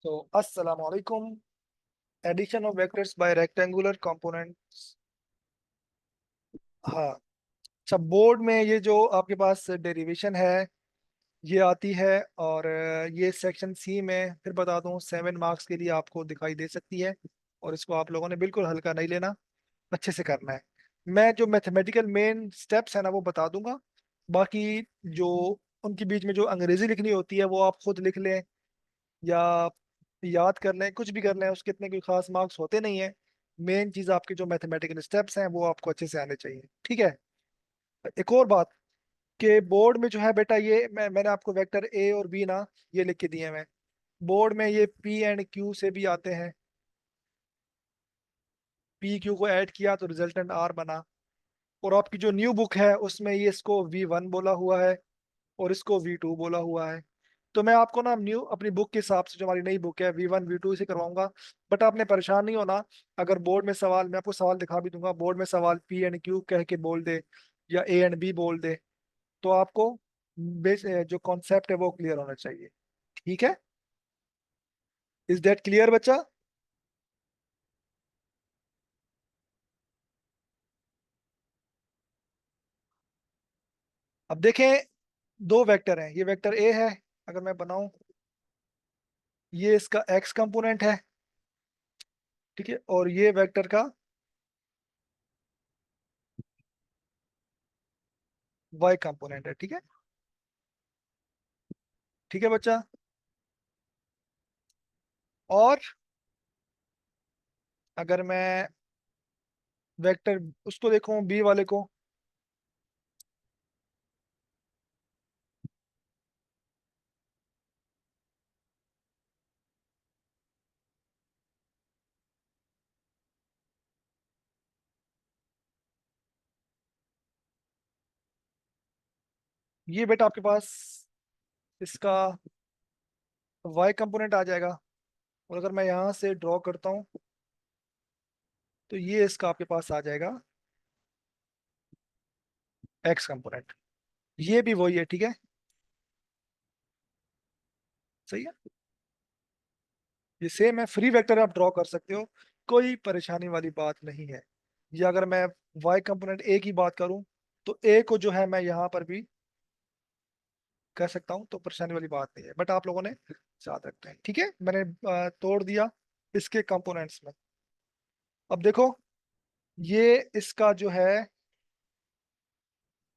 तो अस्सलाम वालेकुम। Addition of vectors by rectangular components. हाँ। अच्छा, बोर्ड में ये जो आपके पास डेरिवेशन है ये आती है। और ये सेक्शन सी में फिर बता दूं 7 मार्क्स के लिए आपको दिखाई दे सकती है। और इसको आप लोगों ने बिल्कुल हल्का नहीं लेना, अच्छे से करना है। मैं जो मैथमेटिकल मेन स्टेप्स है ना वो बता दूंगा। बाकी जो उनके बीच में जो अंग्रेजी लिखनी होती है वो आप खुद लिख लें या याद कर लें, कुछ भी कर लें, उसके इतने कोई खास मार्क्स होते नहीं है। मेन चीज आपके जो मैथमेटिकल स्टेप्स हैं वो आपको अच्छे से आने चाहिए, ठीक है। एक और बात कि बोर्ड में जो है बेटा, ये मैंने आपको वेक्टर ए और बी ना ये लिख के दिए हैं। मैं बोर्ड में ये पी एंड क्यू से भी आते हैं। पी क्यू को ऐड किया तो रिजल्टेंट आर बना। और आपकी जो न्यू बुक है उसमें ये इसको V1 बोला हुआ है और इसको V2 बोला हुआ है। तो मैं आपको ना न्यू अपनी बुक के हिसाब से जो हमारी नई बुक है V1 V2 से करवाऊंगा। बट आपने परेशान नहीं होना। अगर बोर्ड में सवाल, मैं आपको सवाल दिखा भी दूंगा, बोर्ड में सवाल पी एंड क्यू कह के बोल दे या ए एंड बी बोल दे, तो आपको जो कॉन्सेप्ट है वो क्लियर होना चाहिए, ठीक है। इज दैट क्लियर बच्चा? अब देखें, दो वेक्टर हैं, ये वेक्टर ए है। अगर मैं बनाऊं, ये इसका एक्स कंपोनेंट है, ठीक है। और ये वेक्टर का वाई कंपोनेंट है, ठीक है। ठीक है बच्चा। और अगर मैं वेक्टर उसको देखूं, बी वाले को, ये बेटा आपके पास इसका वाई कंपोनेंट आ जाएगा। और अगर मैं यहाँ से ड्रॉ करता हूँ तो ये इसका आपके पास आ जाएगा एक्स कंपोनेंट। ये भी वही है, ठीक है। सही है। ये सेम है, फ्री वेक्टर आप ड्रॉ कर सकते हो, कोई परेशानी वाली बात नहीं है। या अगर मैं वाई कंपोनेंट ए की बात करूं तो ए को जो है मैं यहाँ पर भी कर सकता हूँ, तो परेशानी वाली बात नहीं है। बट आप लोगों ने याद रखना है, ठीक है। मैंने तोड़ दिया इसके कंपोनेंट्स में। अब देखो, ये इसका जो है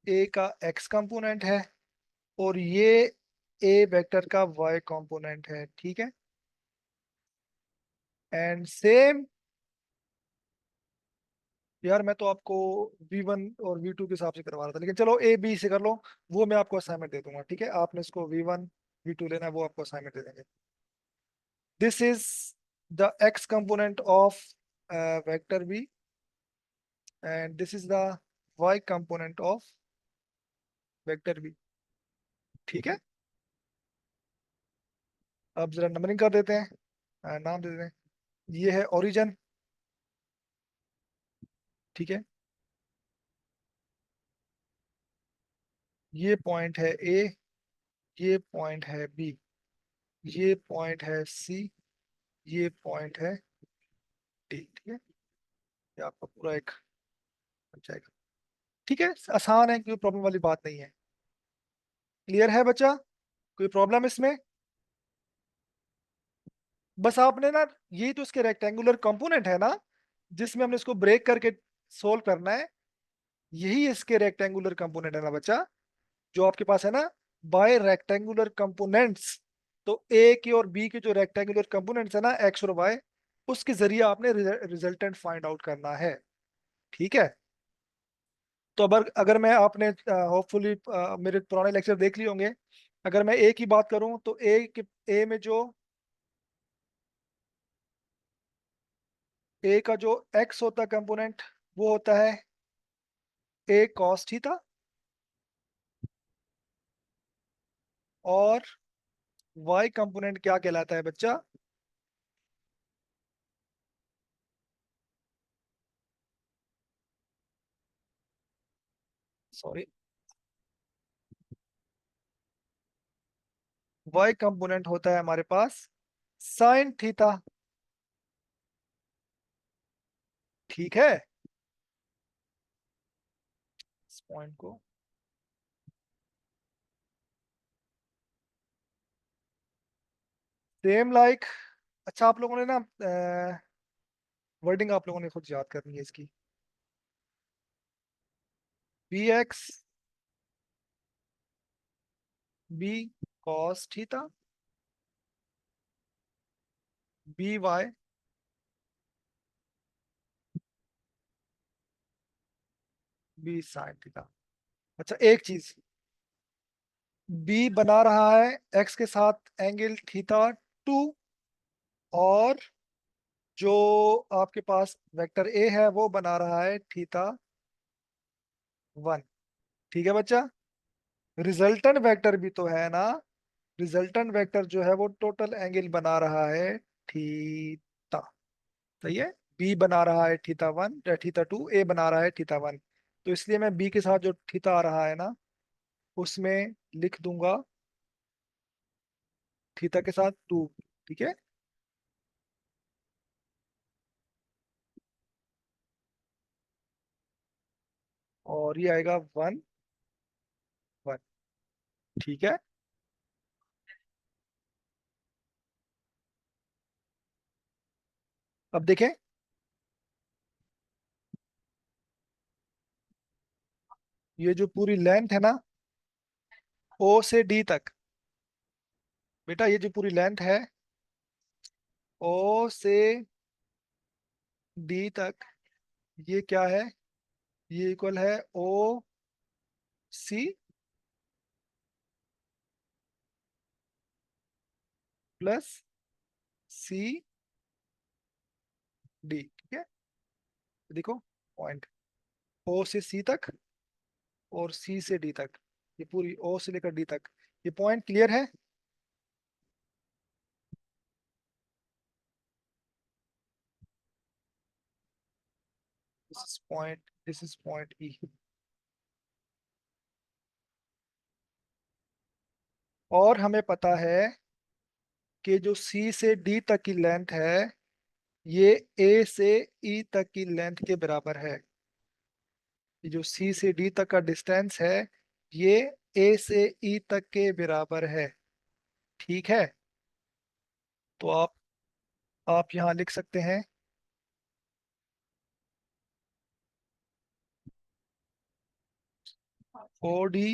ए का एक्स कंपोनेंट है और ये ए वेक्टर का वाई कंपोनेंट है, ठीक है। एंड सेम, यार मैं तो आपको V1 और V2 के हिसाब से करवा रहा था, लेकिन चलो ए बी से कर लो। वो मैं आपको असाइनमेंट दे दूंगा, ठीक है। आपने इसको V1 V2 लेना है, वो आपको असाइनमेंट दे देंगे। This is the X component of vector B and this is the Y component of vector B, ठीक है। अब जरा नंबरिंग कर देते हैं, नाम दे देते हैं। ये है ओरिजिन, ठीक है। ये पॉइंट है ए, ये पॉइंट है बी, ये पॉइंट है सी, ये पॉइंट है डी, ठीक है। ये आपका पूरा एक बन जाएगा, ठीक है। आसान है, कोई प्रॉब्लम वाली बात नहीं है। क्लियर है बच्चा? कोई प्रॉब्लम इसमें? बस आपने ना, ये तो इसके रेक्टेंगुलर कंपोनेंट है ना, जिसमें हमने इसको ब्रेक करके सोल्व करना है। यही इसके रेक्टेंगुलर कंपोनेंट है ना बच्चा, जो आपके पास है ना, बाय रेक्टेंगुलर कंपोनेंट्स। तो ए के और बी के जो रेक्टेंगुलर कंपोनेंट्स है ना, एक्स और वाई, उसके जरिए आपने रिजल्टेंट फाइंड आउट करना है, ठीक है। तो अगर अगर मैं, आपने होपफुली मेरे पुराने लेक्चर देख लिए होंगे। अगर मैं ए की बात करूं तो ए में जो ए का जो एक्स होता है कंपोनेंट, वो होता है ए कॉस थीटा। और वाई कंपोनेंट क्या कहलाता है बच्चा? सॉरी, वाई कंपोनेंट होता है हमारे पास साइन थीटा। ठीक है। इस पॉइंट को सेम लाइक। अच्छा, आप लोगों ने ना वर्डिंग आप लोगों ने खुद याद करनी है इसकी। B X B cos theta B Y B sine theta. अच्छा, एक चीज, बी बना रहा है एक्स के साथ एंगल थीटा टू, और जो आपके पास वेक्टर ए है वो बना रहा है थीटा वन। ठीक है बच्चा। रिजल्टेंट वेक्टर भी तो है ना। रिजल्टेंट वेक्टर जो है वो टोटल एंगल बना रहा है थीटा। सही है। बी बना रहा है थीटा वन, थीटा टू, ए बना रहा है थीटा वन। तो इसलिए मैं बी के साथ जो थीटा आ रहा है ना, उसमें लिख दूंगा थीटा के साथ टू। ठीक है। और ये आएगा वन वन। ठीक है। अब देखें, ये जो पूरी लेंथ है ना, ओ से डी तक। बेटा ये जो पूरी लेंथ है, ओ से डी तक, ये क्या है? ये इक्वल है ओ सी प्लस सी डी। ठीक है। तो देखो, पॉइंट ओ से सी तक और सी से डी तक, ये पूरी ओ से लेकर डी तक, ये पॉइंट क्लियर है। दिस इज पॉइंट ई। और हमें पता है कि जो सी से डी तक की लेंथ है, ये ए से ई तक की लेंथ के बराबर है। ये जो सी से डी तक का डिस्टेंस है, ये ए से ई तक के बराबर है। ठीक है। तो आप यहाँ लिख सकते हैं O D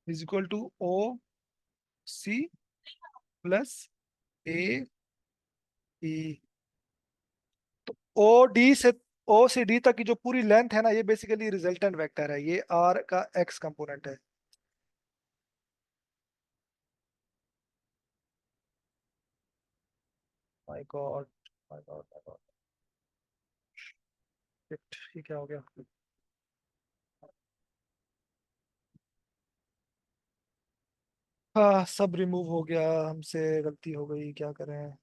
is equal to O C plus A E. तो ओ डी से ओ से डी तक की जो पूरी लेंथ है ना, ये बेसिकली रिजल्टेंट वेक्टर है, ये आर का एक्स कंपोनेंट है। My God, my God, my God. ये क्या हो गया? हाँ, सब रिमूव हो गया, हमसे गलती हो गई, क्या करें।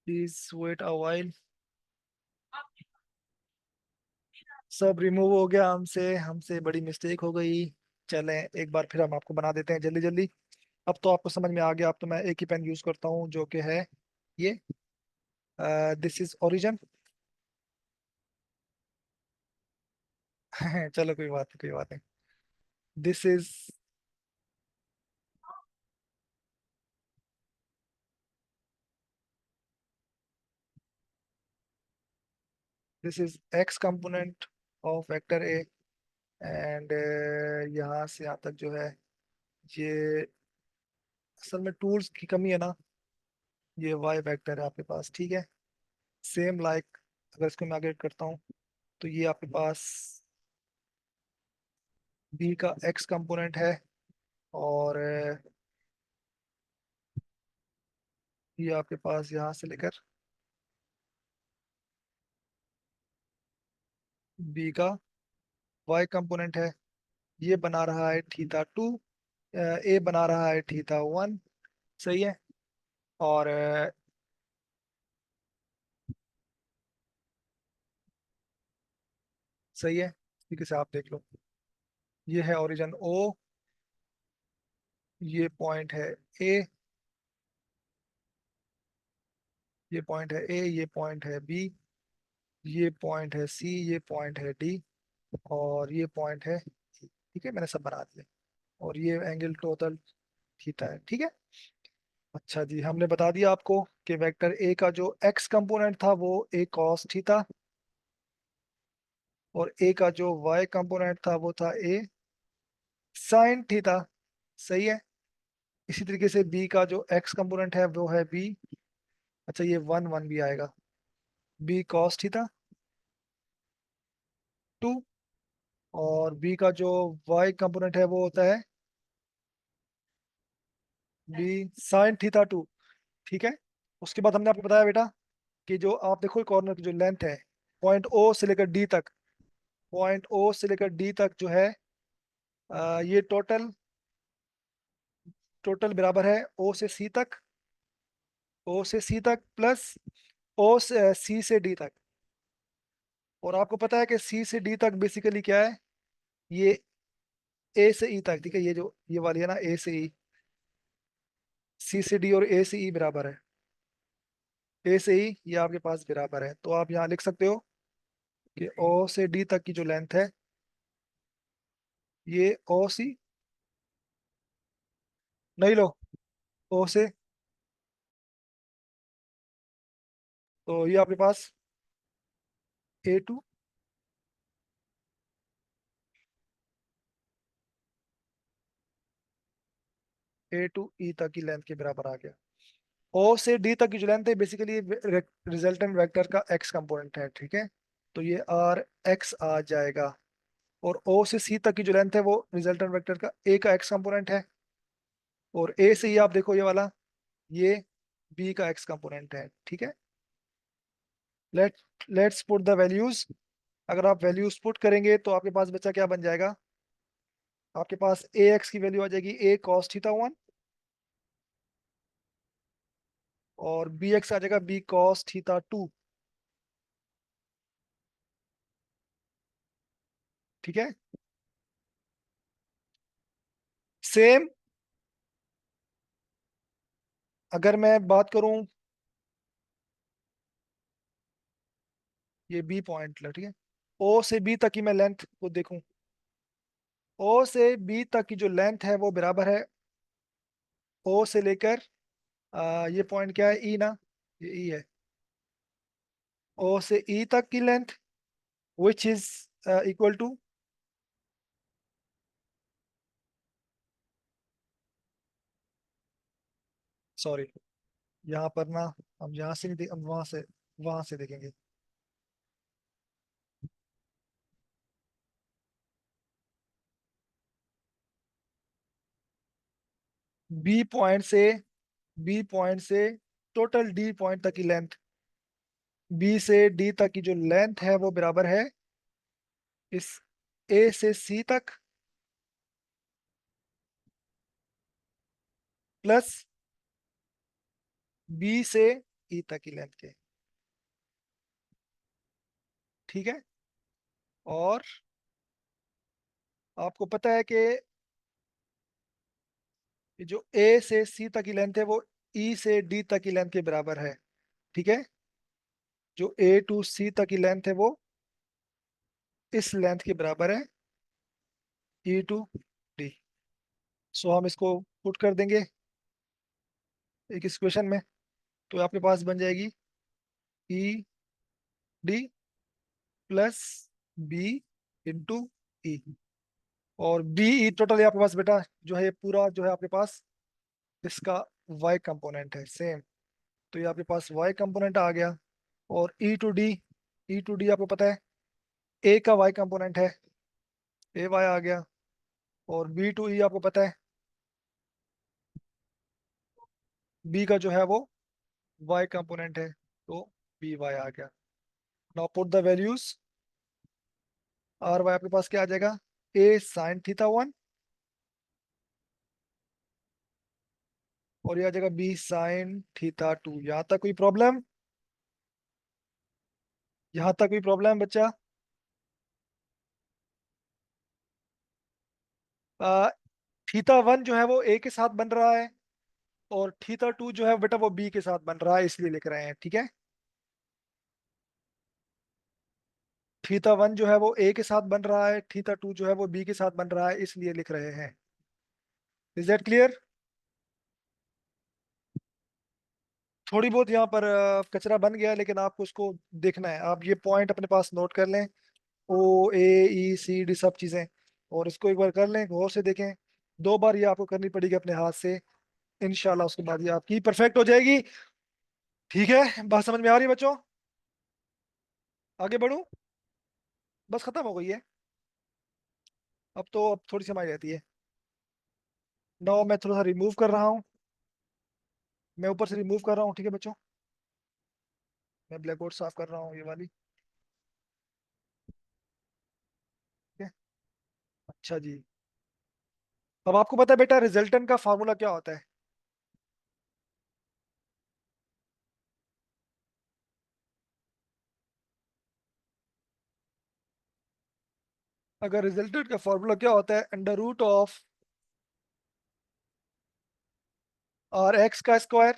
Please wait a while। सब रिमूव हो गया, हमसे हमसे बड़ी मिस्टेक हो गई। चलें, एक बार फिर हम आपको बना देते हैं जल्दी जल्दी। अब तो आपको समझ में आ गया। अब तो मैं एक ही पेन यूज करता हूँ जो कि है ये, दिस इज ओरिजिन। चलो, कोई बात नहीं, कोई बात नहीं। This is this is x component of vector A. And यहाँ से यहाँ तक जो है, ये असल में टूल्स की कमी है ना। ये वाई वेक्टर है आपके पास। ठीक है। सेम लाइक, अगर इसको मैं आगे करता हूँ, तो ये आपके पास बी का एक्स कंपोनेंट है, और ये आपके पास यहाँ से लेकर बी का वाई कंपोनेंट है। ये बना रहा है थीटा टू, ए बना रहा है थीटा वन। सही है। और सही है, ठीक है, आप देख लो। ये है ओरिजिन ओ, ये पॉइंट है ए, ये पॉइंट है ए, ये पॉइंट है बी, ये पॉइंट है सी, ये पॉइंट है डी, और ये पॉइंट है E। ठीक है, मैंने सब बना दिया। और ये एंगल टोटल थीटा है। ठीक है। अच्छा जी, हमने बता दिया आपको कि वेक्टर ए का जो एक्स कंपोनेंट था वो ए कॉस थीटा, और ए का जो वाई कंपोनेंट था वो था ए साइन थीटा। सही है। इसी तरीके से बी का जो एक्स कंपोनेंट है वो है बी, अच्छा ये वन वन भी आएगा, बी कॉस थीटा 2, और बी का जो वाई कंपोनेंट है वो होता है बी साइन थीटा 2। ठीक है। उसके बाद हमने आपको बताया बेटा कि जो आप देखो कॉर्नर की जो लेंथ है, पॉइंट ओ से लेकर डी तक, पॉइंट ओ से लेकर डी तक जो है, ये टोटल, टोटल बराबर है ओ से सी तक, ओ से सी तक प्लस ओ से सी से डी तक। और आपको पता है कि सी से डी तक बेसिकली क्या है, ये ए से ई तक। ठीक है, ये जो ये वाली है ना ए से ई, सी से डी और ए से ई बराबर है, ए से ई ये आपके पास बराबर है। तो आप यहाँ लिख सकते हो कि ओ से डी तक की जो लेंथ है, ये ओ सी, नहीं लो, ओ से, तो ये आपके पास A2, A2 E तक की लेंथ के बराबर आ गया। ओ से डी तक की जो लेंथ है बेसिकली रिजल्टेंट वेक्टर का एक्स कंपोनेंट है। ठीक है, तो ये आर एक्स आ जाएगा। और ओ से सी तक की जो लेंथ है वो रिजल्टेंट वेक्टर का ए का एक्स कंपोनेंट है। और ए से ही आप देखो ये वाला, ये बी का एक्स कंपोनेंट है। ठीक है। Let let's put the values. अगर आप वैल्यूज पुट करेंगे तो आपके पास बच्चा क्या बन जाएगा, आपके पास ए एक्स की वैल्यू आ जाएगी ए कॉस थीटा 1, और बी एक्स आ जाएगा बी कॉस थीटा 2। ठीक है। सेम अगर मैं बात करूं, ये बी पॉइंट लो। ठीक है, ओ से बी तक की मैं लेंथ को देखूं, ओ से बी तक की जो लेंथ है वो बराबर है ओ से लेकर, ये पॉइंट क्या है ई ना, ये ई है, ओ से ई तक की length which is equal to, sorry यहाँ पर ना, हम यहाँ से नहीं हम वहां से देखेंगे। बी पॉइंट से, बी पॉइंट से टोटल डी पॉइंट तक की लेंथ, बी से डी तक की जो लेंथ है वो बराबर है इस ए से सी तक प्लस बी से ई तक की लेंथ के। ठीक है। और आपको पता है कि ये जो ए से सी तक की लेंथ है वो ई से डी तक की लेंथ के बराबर है। ठीक है, जो ए टू सी तक की लेंथ है वो इस लेंथ के बराबर है ई टू डी। सो हम इसको पुट कर देंगे एक इस क्वेश्चन में, तो आपके पास बन जाएगी E D plus B into E. और बी ई टोटल आपके पास बेटा जो है ये पूरा जो है आपके पास इसका वाई कंपोनेंट है सेम, तो ये आपके पास वाई कंपोनेंट आ गया। और E to D, E to D आपको पता है ए का वाई कंपोनेंट है, ए वाई आ गया। और बी टू ई आपको पता है बी का जो है वो वाई कंपोनेंट है, तो बी वाई आ गया। Now put the values, R Y आपके पास क्या आ जाएगा, ए साइन थीटा 1, और ये आ जाएगा बी साइन थीटा 2। यहाँ तक कोई प्रॉब्लम, यहाँ तक कोई प्रॉब्लम बच्चा? थीटा वन जो है वो ए के साथ बन रहा है, और थीटा टू जो है बेटा वो बी के साथ बन रहा है, इसलिए लिख रहे हैं, ठीक है। थीटा वन जो है वो ए के साथ बन रहा है, थीटा टू जो है वो बी के साथ बन रहा है, इसलिए लिख रहे हैं। Is that clear? थोड़ी बहुत यहाँ पर कचरा बन गया है, लेकिन आपको उसको देखना है। आप ये पॉइंट अपने पास नोट कर लें, ओ ए ई सी डी सब चीजें, और इसको एक बार कर लें, गौर से देखें। 2 बार ये आपको करनी पड़ेगी अपने हाथ से, इंशाल्लाह उसके बाद ये आपकी परफेक्ट हो जाएगी। ठीक है, बात समझ में आ रही है बच्चों? आगे बढ़ूं? बस खत्म हो गई है। अब थोड़ी सी हमारी रहती है। नाउ मैं थोड़ा सा रिमूव कर रहा हूँ, मैं ऊपर से रिमूव कर रहा हूँ, ठीक है बच्चों। मैं ब्लैक बोर्ड साफ कर रहा हूँ, ये वाली। ठीक है, अच्छा जी। अब आपको पता है बेटा रिजल्टेंट का फार्मूला क्या होता है? अगर रिजल्टेंट का फार्मूला क्या होता है, under root of R X का स्क्वायर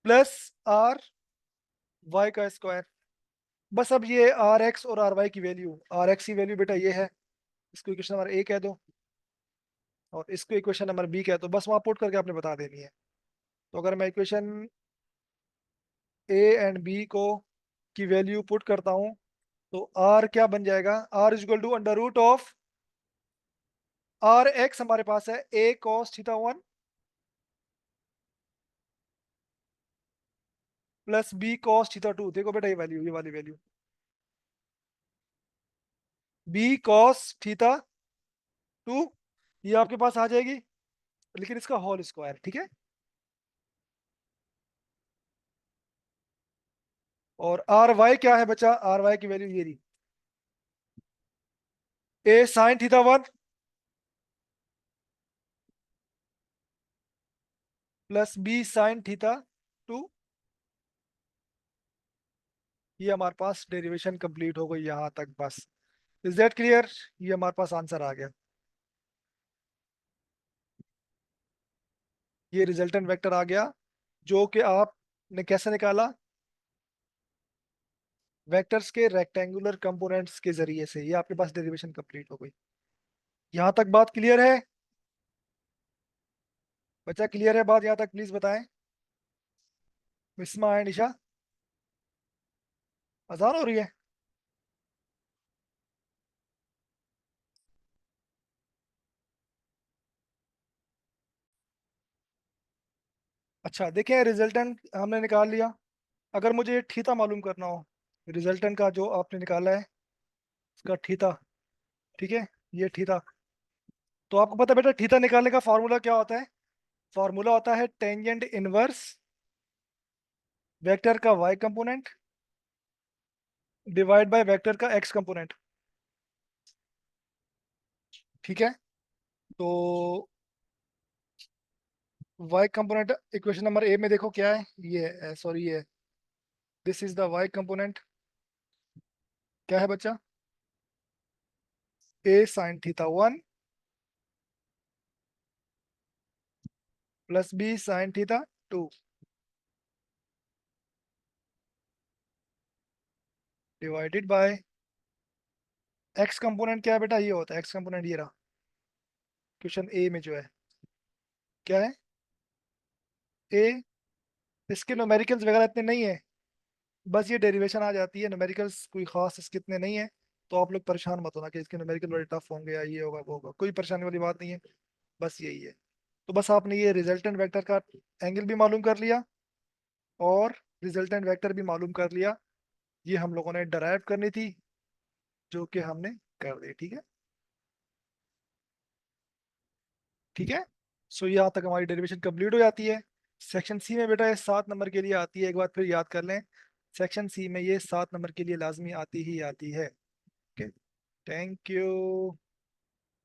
प्लस आर वाई का स्क्वायर। बस अब ये आर एक्स और आर वाई की वैल्यू, आर एक्स की वैल्यू बेटा ये है, इसको इक्वेशन नंबर ए कह दो, और इसको इक्वेशन नंबर बी कह दो, बस वहां पुट करके आपने बता देनी है। तो अगर मैं इक्वेशन ए एंड बी को की वैल्यू पुट करता हूँ, तो आर क्या बन जाएगा, R is equal to under root of R X हमारे पास है A cos theta one plus B cos theta two. देखो बेटा ये वैल्यू, ये वाली value, B cos theta two, ये आपके पास आ जाएगी, लेकिन इसका होल स्क्वायर, ठीक है। और आर वाई क्या है बच्चा, आर वाई की वैल्यू ये रही, A sine theta one plus B sine theta two. ये हमारे पास डेरिवेशन कंप्लीट हो गई यहाँ तक, बस। Is that clear? ये हमारे पास आंसर आ गया। ये रिजल्टेंट वेक्टर आ गया, जो कि आपने कैसे निकाला, वेक्टर्स के रेक्टेंगुलर कंपोनेंट्स के जरिए से। ये आपके पास डेरिवेशन कंप्लीट हो गई। यहाँ तक बात क्लियर है बच्चा? क्लियर है बात यहाँ तक? प्लीज बताएं। मिसमा है निशा? अजान हो रही है? अच्छा देखें, रिजल्टेंट हमने निकाल लिया। अगर मुझे थीटा मालूम करना हो, रिजल्टेंट का जो आपने निकाला है उसका थीटा, ठीक है, ये थीटा। तो आपको पता है बेटा थीटा निकालने का फॉर्मूला क्या होता है? फॉर्मूला होता है टेंजेंट इनवर्स वेक्टर का Y component divide by vector का एक्स कंपोनेंट, ठीक है। तो Y component equation number A में देखो क्या है, ये सॉरी ये this is the Y component. क्या है बच्चा? A sine theta one plus B sine theta two divided by X component. क्या है बेटा? ये होता है एक्स कंपोनेंट, ये रहा क्वेश्चन ए में जो है। क्या है? ए, इसके न्यूमेरिकल्स वगैरह इतने नहीं है, बस ये डेरिवेशन आ जाती है, न्यूमेरिकल्स कोई खास इसके इतने नहीं है। तो आप लोग परेशान मत होना कि इसके न्यूमेरिकल बड़े टफ होंगे या ये होगा वो होगा, कोई परेशानी वाली बात नहीं है, बस यही है। तो बस आपने ये रिजल्टेंट वेक्टर का एंगल भी मालूम कर लिया, और रिजल्टेंट वेक्टर भी मालूम कर लिया। ये हम लोगों ने डराइव करनी थी, जो कि हमने कर दी, ठीक है। ठीक है, सो यहाँ तक हमारी डेरिवेशन कंप्लीट हो जाती है। सेक्शन सी में बेटा ये 7 नंबर के लिए आती है, एक बार फिर याद कर लें, सेक्शन सी में ये 7 नंबर के लिए लाजमी आती ही आती है। Okay, thank you.